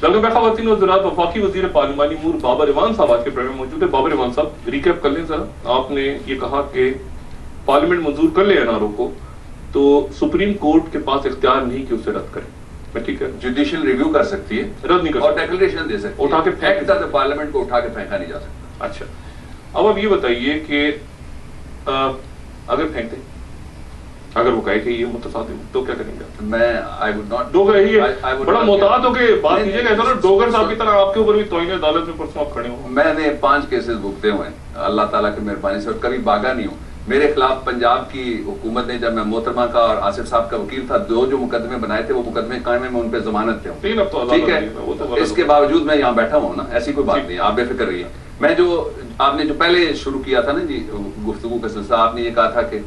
میں خواتین وزرات وفاقی وزیر پارلیمانی امور بابر ایوان صاحب آج کے پروگرام میں موجود ہے. بابر ایوان صاحب ریکیپ کر لیں ذرا. آپ نے یہ کہا کہ پارلیمنٹ منظور کر لے NRO کو تو سپریم کورٹ کے پاس اختیار نہیں کہ اسے رد کرے. میں ٹھیک ہے جوڈیشل ریویو کر سکتی ہے, رد نہیں کر اور ڈیکلریشن دے سکتی ہے, اٹھا کے پھینک پارلیمنٹ کو اٹھا کے پھینکا نہیں جا سکتا. اچھا اب آپ یہ بتائیے کہ اگر پھینک دیں, اگر وہ کہے کہ یہ متصادم تو کیا کریں گے؟ میں آئی وڈ ناٹ ڈوگر یہ بڑا محتاط ہو کے بات کیجیے گا. ایسا نا ڈوگر صاحب کی طرح آپ کے اوپر بھی توہین عدالت میں پرسوں آپ کھڑے ہوں. میں نے 5 کیسز بھگتے ہوئے ہیں اللہ تعالیٰ کی مہربانی سے, اور کبھی بھاگا نہیں ہوں. میرے خلاف پنجاب کی حکومت نے, جب میں محترمہ کا اور آصف صاحب کا وکیل تھا, جو مقدمے بنائے تھے وہ مقدمے قائم ہیں, میں ان پہ ضمانت پہ ہوں. ٹھیک ہے, اس کے باوجود میں یہاں بیٹھا ہوں نا, ایسی کوئی بات نہیں, آپ بے فکر رہیے. میں جو آپ نے جو پہلے شروع کیا تھا نا جی گفتگو کا سلسلہ, آپ نے یہ کہا تھا کہ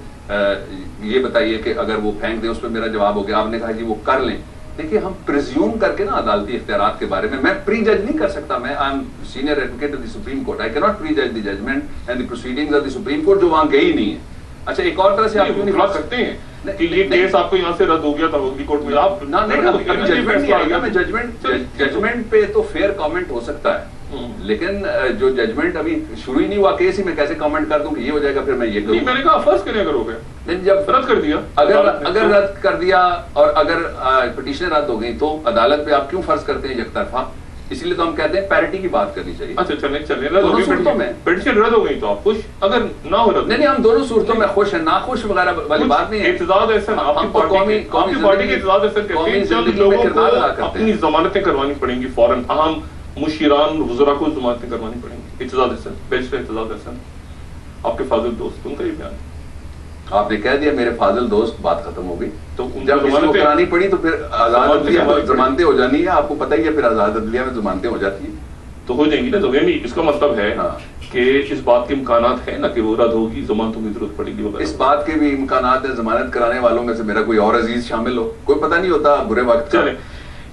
یہ بتائیے کہ اگر وہ پھینک دیں, اس پہ میرا جواب ہو گیا. آپ نے کہا جی وہ کر لیں. دیکھیے ہم پریزیوم کر کے نا عدالتی اختیارات کے بارے میں پری جج نہیں کر سکتا. میں I am senior advocate of the Supreme Court, I can't prejudge the judgment and the proceedings of the Supreme Court جو وہاں گئی نہیں ہے. اچھا ایک اور طرح سے آپ کیوں نہیں کھلا سکتے ہیں کہ یہ کیس آپ کو یہاں سے رد ہو گیا تھا اگلی کورٹ میں؟ آپ ججمنٹ پہ تو فیئر کامنٹ ہو سکتا ہے, لیکن جو ججمنٹ ابھی شروع ہی نہیں ہوا کیس ہی میں کیسے کامنٹ کر دوں کہ یہ ہو جائے گا, پھر میں یہ کروں. میں نے کہا فرض کریں اگر ہو گیا, جب رد کر دیا, اگر رد کر دیا اور اگر پٹیشنیں رد ہو گئی تو عدالت پہ آپ کیوں فرض کرتے ہیں یک طرفہ؟ اسی لیے تو ہم کہتے ہیں پیرٹی کی بات کرنی چاہیے. اچھا چلیں دونوں صورتوں میں پٹیشن رد ہو گئی تو آپ خوش, اگر نہ ہو رد نہیں, ہم دونوں صورتوں میں خوش ہیں. ناخوش وغیرہ والی بات نہیں ہے. اعتزاز احسن آپ کی پارٹی کے اعتزاز احسن کہتے ہیں چند لوگوں کو اپنی ضمانتیں کروانی پڑیں گی فوراً, اہم مشیران وزراء کو ضمانتیں کروانی پڑیں گی. اعتزاز احسن, بیشتر اعتزاز احسن, آپ کے فاضل دوست, ان کا یہ بیان. آپ نے کہہ دیا میرے فاضل دوست, بات ختم ہو گئی. تو جب کسی کو کرانی پڑی تو پھر آزاد عدلیہ میں ضمانتیں ہو جانی ہے. آپ کو پتہ ہی ہے پھر آزاد عدلیہ میں ضمانتیں ہو جاتی ہیں تو ہو جائیں گی نا. تو یعنی اس کا مطلب ہے کہ اس بات کے امکانات ہیں نا کہ وہ رد ہوگی, ضمانتوں کی ضرورت پڑے گی. اس بات کے بھی امکانات ہیں, ضمانت کرانے والوں میں سے میرا کوئی اور عزیز شامل ہو, کوئی پتہ نہیں ہوتا برے وقت. چلیں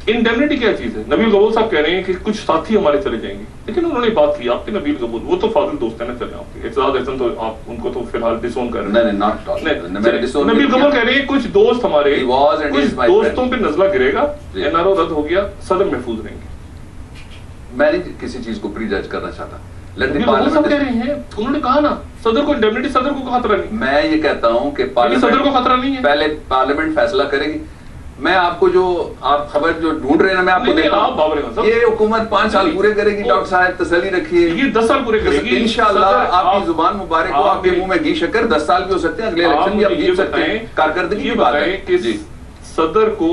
انڈیمنٹی کیا چیز ہے؟ نبیل قبول صاحب کہہ رہے ہیں کہ کچھ ساتھی ہمارے چلے جائیں گے, لیکن انہوں نے بات کی آپ کے نبیل قبول, وہ تو فاضل دوست ہیں نا, چلیں آپ کے اعتزاز احسن تو آپ ان کو تو فی الحال ڈسون کر رہے ہیں. نبیل قبول کہہ رہے ہیں کچھ دوست ہمارے, کچھ دوستوں پہ نزلہ گرے گا, NRO رد ہو گیا, صدر محفوظ رہیں گے. میں نہیں کسی چیز کو پری جج کرنا چاہتا. انہوں نے کہا نا صدر کو انڈیمنٹی, صدر کو خطرہ نہیں. میں یہ کہتا ہوں کہ صدر کو خطرہ نہیں ہے, پہلے پارلیمنٹ فیصلہ کرے گی. میں آپ کو جو آپ خبر جو ڈھونڈ رہے ہیں نا, میں آپ کو دیتا ہوں یہ حکومت 5 سال پورے کرے گی. ڈاکٹر صاحب تسلی رکھیے, یہ 10 سال پورے کرے گی انشاءاللہ. آپ کی زبان مبارک ہو, آپ کے منہ میں گھی شکر. 10 سال بھی ہو سکتے ہیں, اگلے الیکشن بھی آپ جیت سکتے ہیں. کارکردگی کی بات ہے کہ صدر کو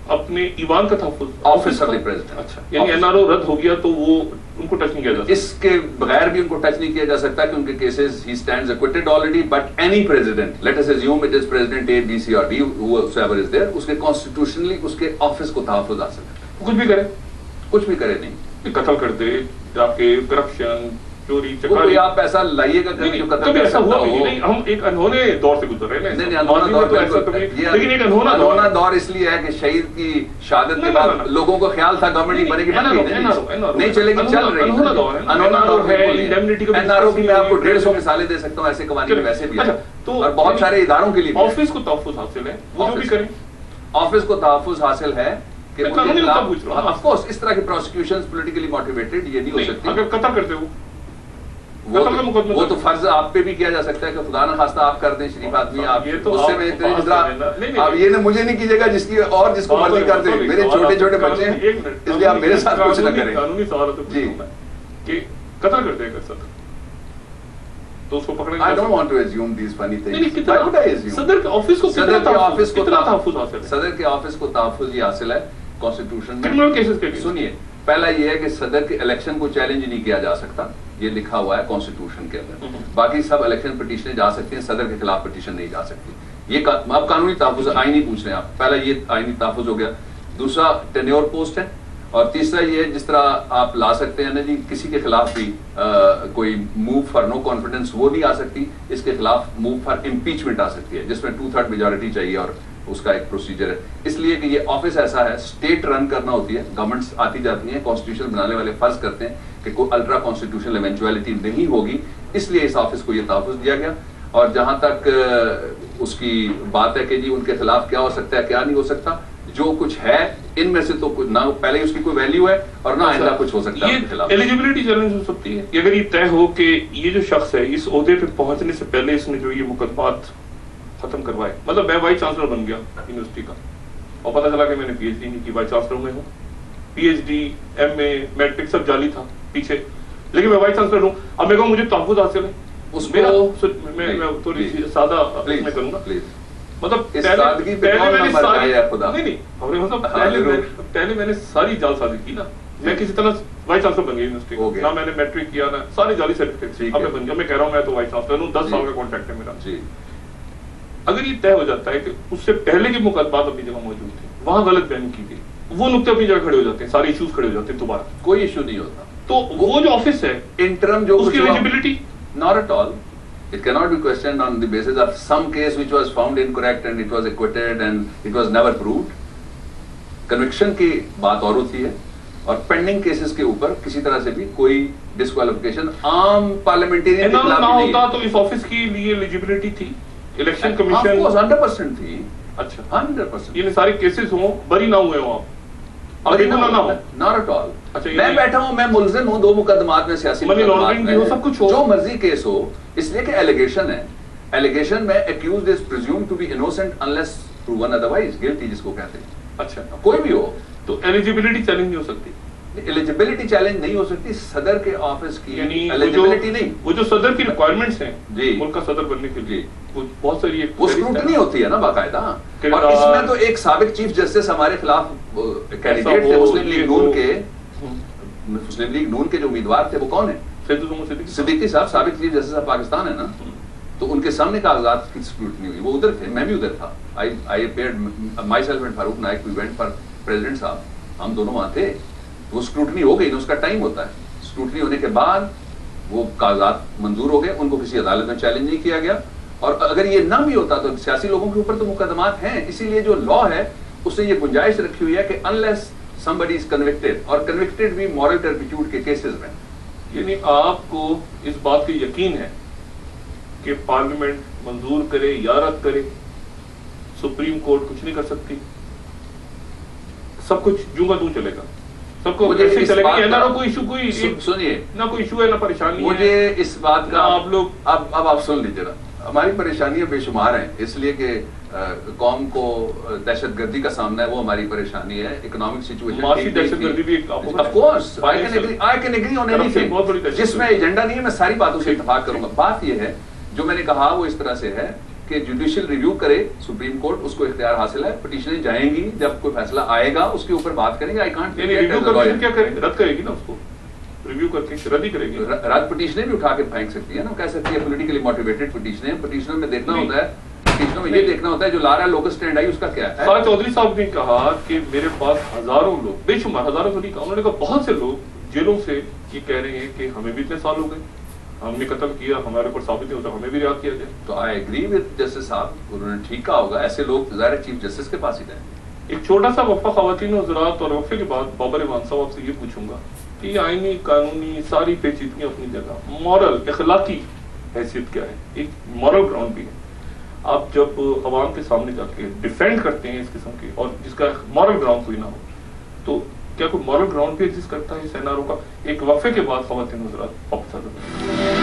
اپنے ایوان کا تحفظ, آفس آف دی پریزیڈنٹ. اچھا یعنی NRO رد ہو گیا تو وہ ان کو ٹچ نہیں کیا جا سکتا. اس کے بغیر بھی ان کو ٹچ نہیں کیا جا سکتا کہ ان کے کیسز ہی stands acquitted already. But any president, let us assume it is president A, B, C اور D, whoever is there, اس کے کانسٹیٹیوشنلی اس کے آفس کو تحفظ حاصل ہے. کچھ بھی کرے, کچھ بھی کرے نہیں, قتل کر دے, آپ کے کرپشن, چوری چکاری, آپ ایسا لائیے گا کہ جو قتل ایسا ہوا نہیں. ہم ایک انہونے دور سے گزر رہے ہیں, لیکن ایک انہونا دور اس لیے ہے کہ شہید کی شہادت کے بعد لوگوں کو خیال تھا گورنمنٹ نہیں بنے گی, نہیں چلے گی, چل رہی ہے. انہونا دور ہے. NRO کی میں آپ کو 150 مثالیں دے سکتا ہوں, ایسے قوانین ویسے بھی ہیں, اور بہت سارے اداروں کے لیے. آفس کو تحفظ حاصل ہے, وہ جو بھی کریں. آفس کو تحفظ حاصل ہے کہ آف کورس اس طرح کی پروسیکیوشنز پولیٹیکلی موٹیویٹڈ یہ نہیں ہو سکتی. اگر قتل کرتے ہو وہ تو فرض آپ پہ بھی کیا جا سکتا ہے کہ خدا نہ خواستہ آپ کر دیں, شریف آدمی آپ غصے میں اب یہ مجھے نہیں کیجیے گا جس کی اور جس کو مرضی کر دیں. میرے چھوٹے چھوٹے بچے ہیں, اس لیے آپ میرے ساتھ کچھ نہ کریں. قانونی سوال جی کہ قتل کرتے ہیں صدر تو اس کو پکڑیں گے. I don't want to assume these funny things. Why would I assume? صدر کے آفس کو کتنا تحفظ حاصل ہے؟ صدر کے آفس کو تحفظ یہ حاصل ہے کانسٹیٹیوشن میں. کرمنل کیسز کے لیے سنیے, پہلا یہ ہے کہ صدر کے الیکشن کو چیلنج نہیں کیا جا سکتا, یہ لکھا ہوا ہے کانسٹیٹیوشن کے اندر. باقی سب الیکشن پٹیشنیں جا سکتی ہیں, صدر کے خلاف پٹیشن نہیں جا سکتی. یہ اب قانونی تحفظ آئینی پوچھ رہے ہیں آپ, پہلا یہ آئینی تحفظ ہو گیا. دوسرا ٹینیور پوسٹ ہے, اور تیسرا یہ جس طرح آپ لا سکتے ہیں نا جی کسی کے خلاف بھی کوئی موو فار نو کانفیڈنس وہ نہیں آ سکتی, اس کے خلاف موو فار امپیچمنٹ آ سکتی ہے جس میں 2/3 میجورٹی چاہیے, اور اس کا ایک پروسیجر ہے. اس لیے کہ یہ آفس ایسا ہے, اسٹیٹ رن کرنا ہوتی ہے, گورنمنٹس آتی جاتی ہیں, کانسٹیٹیوشن بنانے والے فرض کرتے ہیں کہ کوئی الٹرا کانسٹیٹیوشنل ایونچویلٹی نہیں ہوگی, اس لیے اس آفس کو یہ تحفظ دیا گیا. اور جہاں تک اس کی بات ہے کہ جی ان کے خلاف کیا ہو سکتا ہے کیا نہیں ہو سکتا, جو کچھ ہے ان میں سے تو نہ پہلے اس کی کوئی ویلیو ہے اور نہ آئندہ کچھ ہو سکتا ہے ان کے خلاف. ایلیجبلٹی چیلنج ہو سکتی ہے کہ اگر یہ طے ہو کہ یہ جو شخص ہے اس عہدے پہ پہنچنے سے پہلے اس نے جو یہ مقدمات ختم کروائے. مطلب میں وائس چانسلر بن گیا یونیورسٹی کا اور پتا چلا کہ میں نے پی ایچ ڈی نہیں کی, وائس چانسلر میں ہوں, پی ایچ ڈی ایم اے میٹرک سب جعلی تھا پیچھے, لیکن میں وائس چانسلر ہوں. اب میں کہوں مجھے تحفظ حاصل ہے اس میں تھوڑی سی سادہ میں کروں گا. مطلب پہلے میں نے ساری جعل سازی کی نا, میں کسی طرح وائس چانسلر بن گیا یونیورسٹی, نہ میں نے میٹرک کیا نہ سارے جعلی سرٹیفکیٹ اب میں بن گیا. میں کہہ رہا ہوں میں تو وائس چانسلر ہوں, 10 سال کا کانٹریکٹ ہے میرا. اگر یہ طے ہو جاتا ہے کہ اس سے پہلے کے مقدمات اپنی جگہ موجود تھے, وہاں غلط بیان کی گئی, وہ نقطے اپنی جگہ کھڑے ہو جاتے ہیں, سارے ایشوز کھڑے ہو جاتے ہیں, دوبارہ کوئی ایشو نہیں ہوتا. تو وہ جو آفس ہے انٹرم جو اس کی eligibility not at all. It cannot be questioned on the basis of some case which was found incorrect and it was acquitted and it was never proved. Conviction کی بات اور ہوتی ہے اور پینڈنگ کیسز کے اوپر کسی طرح سے بھی کوئی ڈسکوالیفیکیشن عام پارلیمنٹیرین کے خلاف نہیں ہوتا. تو اس آفس کی لیے ایلیجبلٹی تھی الیکشن کمیشن 100% تھی. اچھا 100%. یہ سارے کیسز ہوں, بری نہ ہوئے ہوں آپ, not at all. میں بیٹھا ہوں, میں ملزم ہوں 2 مقدمات میں, سیاسی مقدمات میں, جو مرضی کیس ہو, اس لیے کہ ایلیگیشن ہے. ایلیگیشن میں accused is presumed to be innocent unless proven otherwise, guilty جس کو کہتے ہیں. اچھا کوئی بھی ہو تو ایلیجبلٹی چیلنج نہیں ہو سکتی. ایلیجبلٹی چیلنج نہیں ہو سکتی صدر کے آفس کی, یعنی ایلیجبلٹی نہیں. وہ جو صدر کی ریکوائرمنٹس ہیں جی ملک کا صدر بننے کے لیے, وہ بہت ساری وہ اسکروٹنی ہوتی ہے نا باقاعدہ. اور اس میں تو ایک سابق چیف جسٹس ہمارے خلاف کینڈیڈیٹ تھے مسلم لیگ نون کے, مسلم لیگ نون کے جو امیدوار تھے وہ کون ہیں؟ صدیقی صاحب, سابق چیف جسٹس آف پاکستان ہے نا. تو ان کے سامنے کاغذات کی اسکروٹنی ہوئی, وہ ادھر تھے, میں بھی ادھر تھا. I appeared myself and Farooq Naik, we went for president صاحب, ہم دونوں وہاں تھے. وہ اسکروٹنی ہو گئی نا, اس کا ٹائم ہوتا ہے. اسکروٹنی ہونے کے بعد وہ کاغذات منظور ہو گئے, ان کو کسی عدالت میں چیلنج نہیں کیا گیا. اور اگر یہ نہ بھی ہوتا تو سیاسی لوگوں کے اوپر تو مقدمات ہیں. اسی لیے جو لا ہے اس نے یہ گنجائش رکھی ہوئی ہے کہ unless somebody is convicted, اور convicted بھی moral turpitude کے کیسز میں. یعنی آپ کو اس بات کی یقین ہے کہ پارلیمنٹ منظور کرے یا رد کرے, سپریم کورٹ کچھ نہیں کر سکتی, سب کچھ جوں کا توں چلے گا, سب کو ایسے چلے گا, نہ کوئی ایشو, کوئی سنیے نہ کوئی ایشو ہے نہ پریشانی. مجھے اس بات کا آپ لوگ اب آپ سن لیجیے نا, ہماری پریشانیاں بے شمار ہیں, اس لیے کہ قوم کو دہشت گردی کا سامنا ہے, وہ ہماری پریشانی ہے. اکنامک سچویشن, معاشی دہشت گردی بھی of course I can agree on anything. جس میں ایجنڈا نہیں ہے میں ساری باتوں سے اتفاق کروں گا. بات یہ ہے جو میں نے کہا وہ اس طرح سے ہے کہ جوڈیشل ریویو کرے سپریم کورٹ, اس کو اختیار حاصل ہے, پٹیشنیں جائیں گی, جب کوئی فیصلہ آئے گا اس کے اوپر بات کریں گے. کیا کرے, رد کرے گی نا, اس کو ریویو کر کے رد ہی کرے گی. رد پٹیشنیں بھی اٹھا کے پھینک سکتی ہے نا, کہہ سکتی ہے پولیٹیکلی موٹیویٹڈ پٹیشنیں. پٹیشنر میں دیکھنا ہوتا ہے, پٹیشنر میں یہ دیکھنا ہوتا ہے جو لا رہا ہے لوکل اسٹینڈ آئی اس کا کیا ہے. سارا چودھری صاحب نے کہا کہ میرے پاس ہزاروں لوگ, بے شمار ہزاروں کو نہیں کہا, انہوں نے کہا بہت سے لوگ جیلوں سے یہ کہہ رہے ہیں کہ ہمیں بھی اتنے سال ہو گئے, ہم نے قتل کیا, ہمارے اوپر ثابت نہیں ہوتا, ہمیں بھی رہا کیا جائے. تو آئی ایگری وتھ جسٹس صاحب, انہوں نے ٹھیک کہا ہوگا, ایسے لوگ ظاہر چیف جسٹس کے پاس ہی جائیں. ایک چھوٹا سا وقفہ خواتین و حضرات, اور وقفے کے بعد بابر ایوان صاحب آپ سے یہ پوچھوں گا کہ یہ آئینی قانونی ساری پیچیدگیاں اپنی جگہ, مورل اخلاقی حیثیت کیا ہے, ایک مورل گراؤنڈ بھی ہے. آپ جب عوام کے سامنے جا کے ڈیفینڈ کرتے ہیں اس قسم کے, اور جس کا مورل گراؤنڈ کوئی نہ ہو, تو کیا کوئی مورل گراؤنڈ بھی ایگزسٹ کرتا ہے اس این آر او کا؟ ایک وقفے کے بعد خواتین و حضرات واپس آ جاتے ہیں.